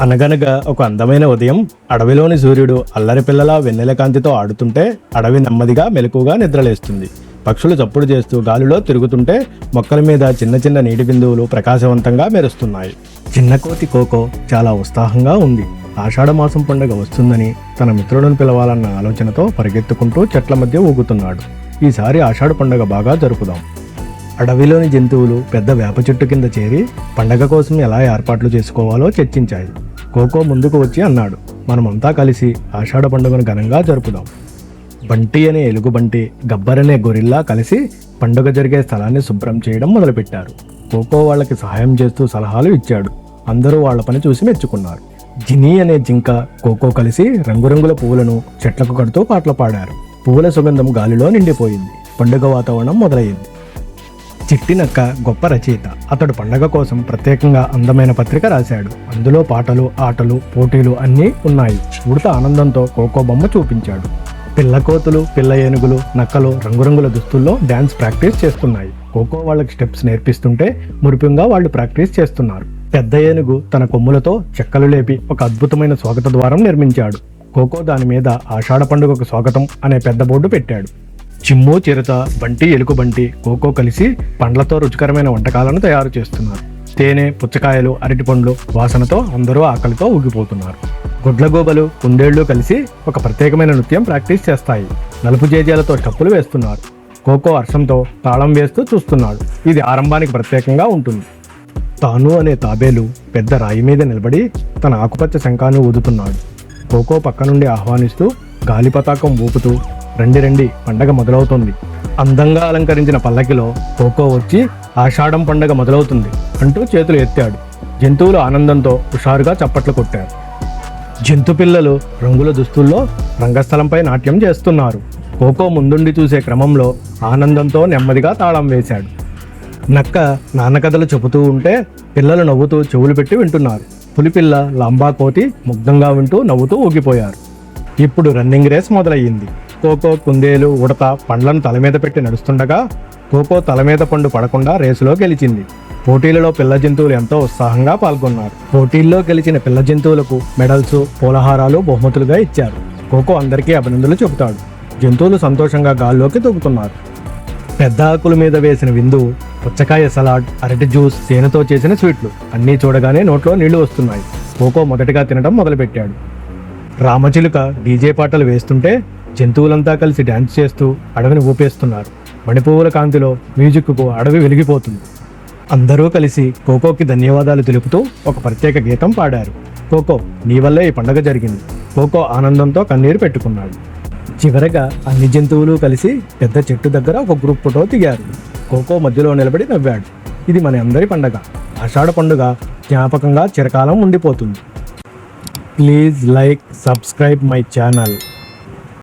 అనగనగా ఒక అందమైన ఉదయం అడవిలోని సూర్యుడు అల్లరి పిల్లల వెన్నెల కాంతితో ఆడుతుంటే అడవి నెమ్మదిగా మెలకుగా నిద్రలేస్తుంది. పక్షులు చప్పుడు చేస్తూ గాలిలో తిరుగుతుంటే మొక్కల మీద చిన్న చిన్న నీటి బిందువులు ప్రకాశవంతంగా మెరుస్తున్నాయి. చిన్న కోతి కోకో చాలా ఉత్సాహంగా ఉంది. ఆషాఢమాసం పండుగ వస్తుందని తన మిత్రులను పిలవాలన్న ఆలోచనతో పరిగెత్తుకుంటూ చెట్ల మధ్య ఊగుతున్నాడు. ఈసారి ఆషాఢ పండుగ బాగా జరుపుదాం. అడవిలోని జంతువులు పెద్ద వేప చెట్టు కింద చేరి పండగ కోసం ఎలా ఏర్పాట్లు చేసుకోవాలో చర్చించాయి. కోకో ముందుకు వచ్చి అన్నాడు, మనమంతా కలిసి ఆషాఢ పండుగను ఘనంగా జరుపుదాం. బంటి అనే ఎలుగుబంటి, గబ్బరనే గొరిల్లా కలిసి పండుగ జరిగే స్థలాన్ని శుభ్రం చేయడం మొదలుపెట్టారు. కోకో వాళ్ళకి సహాయం చేస్తూ సలహాలు ఇచ్చాడు. అందరూ వాళ్ల పని చూసి మెచ్చుకున్నారు. జినీ అనే జింక, కోకో కలిసి రంగురంగుల పువ్వులను చెట్లకు కడుతూ పాటలు పాడారు. పువ్వుల సుగంధం గాలిలో నిండిపోయింది. పండుగ వాతావరణం మొదలయ్యింది. చిట్టి నక్క గొప్ప రచయిత. అతడు పండగ కోసం ప్రత్యేకంగా అందమైన పత్రిక రాశాడు. అందులో పాటలు, ఆటలు, పోటీలు అన్నీ ఉన్నాయి. ఉడత ఆనందంతో కోకో బొమ్మ చూపించాడు. పిల్ల కోతులు, పిల్ల ఏనుగులు, నక్కలు రంగురంగుల దుస్తుల్లో డ్యాన్స్ ప్రాక్టీస్ చేస్తున్నాయి. కోకో వాళ్ళకి స్టెప్స్ నేర్పిస్తుంటే మురిపింగా వాళ్ళు ప్రాక్టీస్ చేస్తున్నారు. పెద్ద ఏనుగు తన కొమ్ములతో చెక్కలు లేపి ఒక అద్భుతమైన స్వాగత ద్వారం నిర్మించాడు. కోకో దాని మీద ఆషాఢ పండుగకు స్వాగతం అనే పెద్ద బోర్డు పెట్టాడు. చిమ్ము, చిరుత, బంటి, ఎలుకబంటి, కోకో కలిసి పండ్లతో రుచికరమైన వంటకాలను తయారు చేస్తున్నారు. తేనె, పుచ్చకాయలు, అరటిపండ్లు వాసనతో అందరూ ఆకలితో ఊగిపోతున్నారు. గుడ్లగూబలు, కుందేళ్లు కలిసి ఒక ప్రత్యేకమైన నృత్యం ప్రాక్టీస్ చేస్తాయి. నలుపు జేజేలతో స్టప్పులు వేస్తున్నారు. కోకో హర్షంతో తాళం వేస్తూ చూస్తున్నాడు. ఇది ఆరంభానికి ప్రత్యేకంగా ఉంటుంది. తాను అనే తాబేలు పెద్ద రాయి మీద నిలబడి తన ఆకుపచ్చ శంఖాన్ని ఊదుతున్నాడు. కోకో పక్క నుండి ఆహ్వానిస్తూ గాలి పతాకం ఊపుతూ, రండి రండి, పండగ మొదలవుతుంది. అందంగా అలంకరించిన పల్లకిలో కోకో వచ్చి ఆషాఢం పండగ మొదలవుతుంది అంటూ చేతులు ఎత్తాడు. జంతువులు ఆనందంతో హుషారుగా చప్పట్లు కొట్టారు. జంతు పిల్లలు రంగుల దుస్తుల్లో రంగస్థలంపై నాట్యం చేస్తున్నారు. కోకో ముందుండి చూసే క్రమంలో ఆనందంతో నెమ్మదిగా తాళం వేశాడు. నక్క నాన్న కథలు చెబుతూ ఉంటే పిల్లలు నవ్వుతూ చెవులు పెట్టి వింటున్నారు. పులిపిల్ల, లాంబా కోతి ముగ్ధంగా వింటూ నవ్వుతూ ఊగిపోయారు. ఇప్పుడు రన్నింగ్ రేస్ మొదలయ్యింది. కోకో, కుందేలు, ఉడత పండ్లను తల మీద పెట్టి నడుస్తుండగా కోకో తల మీద పండు పడకుండా రేసులో గెలిచింది. పోటీలలో పిల్ల జంతువులు ఎంతో ఉత్సాహంగా పాల్గొన్నారు. పోటీల్లో గెలిచిన పిల్ల జంతువులకు మెడల్స్, పూలహారాలు బహుమతులుగా ఇచ్చారు. కోకో అందరికీ అభినందనలు చెబుతాడు. జంతువులు సంతోషంగా గాల్లోకి దూకుతున్నారు. పెద్ద ఆకుల మీద వేసిన విందు, పుచ్చకాయ సలాడ్, అరటి జ్యూస్, తేనెతో చేసిన స్వీట్లు అన్నీ చూడగానే నోట్లో నీళ్లు వస్తున్నాయి. కోకో మొదటిగా తినడం మొదలుపెట్టాడు. రామచిలుక డీజే పాటలు వేస్తుంటే జంతువులంతా కలిసి డ్యాన్స్ చేస్తూ అడవిని ఊపేస్తున్నారు. మణిపువ్వుల కాంతిలో మ్యూజిక్కు అడవి వెలిగిపోతుంది. అందరూ కలిసి కోకోకి ధన్యవాదాలు తెలుపుతూ ఒక ప్రత్యేక గీతం పాడారు. కోకో, నీ వల్లే ఈ పండుగ జరిగింది. కోకో ఆనందంతో కన్నీరు పెట్టుకున్నాడు. చివరగా అన్ని జంతువులు కలిసి పెద్ద చెట్టు దగ్గర ఒక గ్రూప్ ఫోటో దిగారు. కోకో మధ్యలో నిలబడి నవ్వాడు. ఇది మన అందరి పండగ. ఆషాఢ పండుగ జ్ఞాపకంగా చిరకాలం ఉండిపోతుంది. Please like, subscribe my channel.